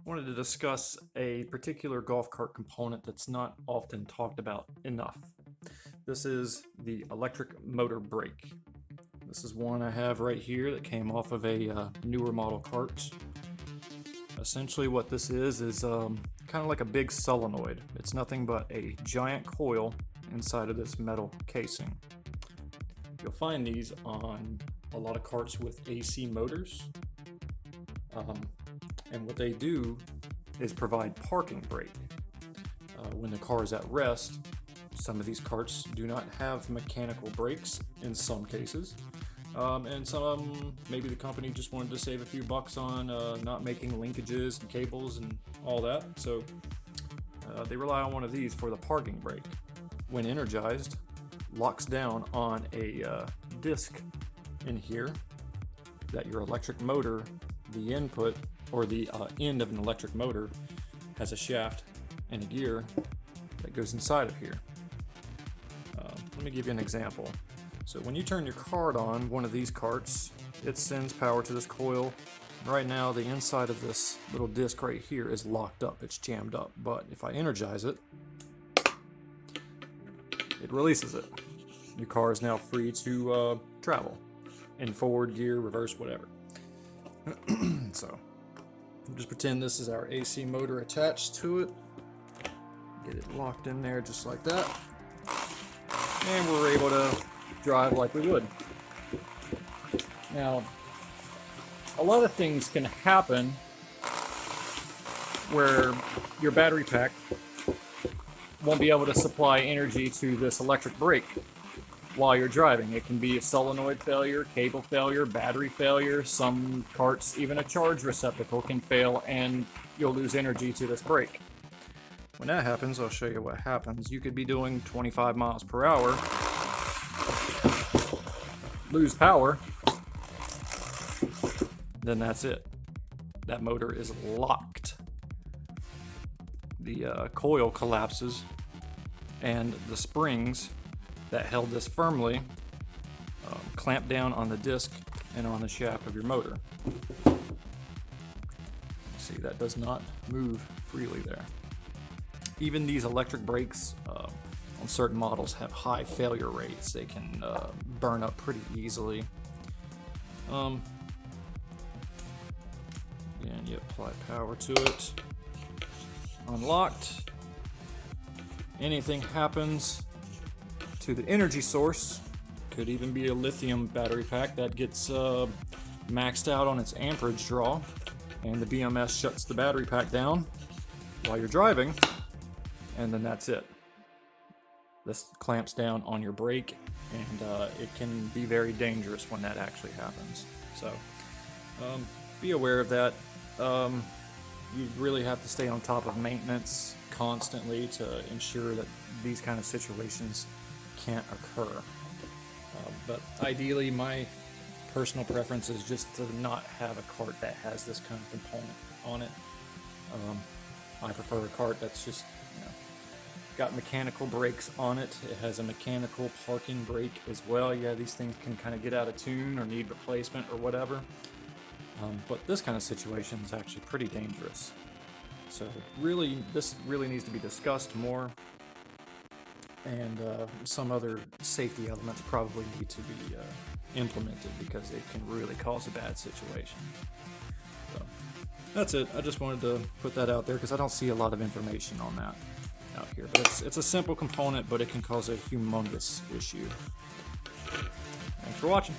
wanted to discuss a particular golf cart component that's not often talked about enough. This is the electric motor brake. This is one I have right here that came off of a newer model cart. Essentially what this is kind of like a big solenoid. It's nothing but a giant coil inside of this metal casing. You'll find these on a lot of carts with AC motors. And what they do is provide parking brake. When the car is at rest, some of these carts do not have mechanical brakes in some cases. And some of them, maybe the company just wanted to save a few bucks on not making linkages and cables and all that. So they rely on one of these for the parking brake. When energized, locks down on a disc in here that your electric motor, the input or the end of an electric motor, has a shaft and a gear that goes inside of here. Let me give you an example. So when you turn your cart on, one of these carts, it sends power to this coil. Right now the inside of this little disc right here is locked up, it's jammed up, but if I energize it, it releases it. Your car is now free to travel in forward gear, reverse, whatever. So just pretend this is our AC motor attached to it. Get it locked in there just like that. And we're able to drive like we would. Now, a lot of things can happen where your battery pack won't be able to supply energy to this electric brake while you're driving. It can be a solenoid failure, cable failure, battery failure. Some carts, even a charge receptacle can fail and you'll lose energy to this brake. When that happens, I'll show you what happens. You could be doing 25 miles per hour, lose power, then that's it. That motor is locked. The coil collapses and the springs that held this firmly clamp down on the disc and on the shaft of your motor. See, that does not move freely there. Even these electric brakes on certain models have high failure rates. They can burn up pretty easily. And you apply power to it. Unlocked. Anything happens to the energy source, could even be a lithium battery pack that gets maxed out on its amperage draw, and the BMS shuts the battery pack down while you're driving, and then that's it. This clamps down on your brake, and it can be very dangerous when that actually happens. So be aware of that. You really have to stay on top of maintenance constantly to ensure that these kind of situations can't occur. But ideally, my personal preference is just to not have a cart that has this kind of component on it. I prefer a cart that's just, got mechanical brakes on it. It has a mechanical parking brake as well. Yeah, these things can kind of get out of tune or need replacement or whatever. But this kind of situation is actually pretty dangerous. So this really needs to be discussed more. And some other safety elements probably need to be implemented because it can really cause a bad situation. So that's it. I just wanted to put that out there because I don't see a lot of information on that out here. But it's a simple component, but it can cause a humongous issue. Thanks for watching.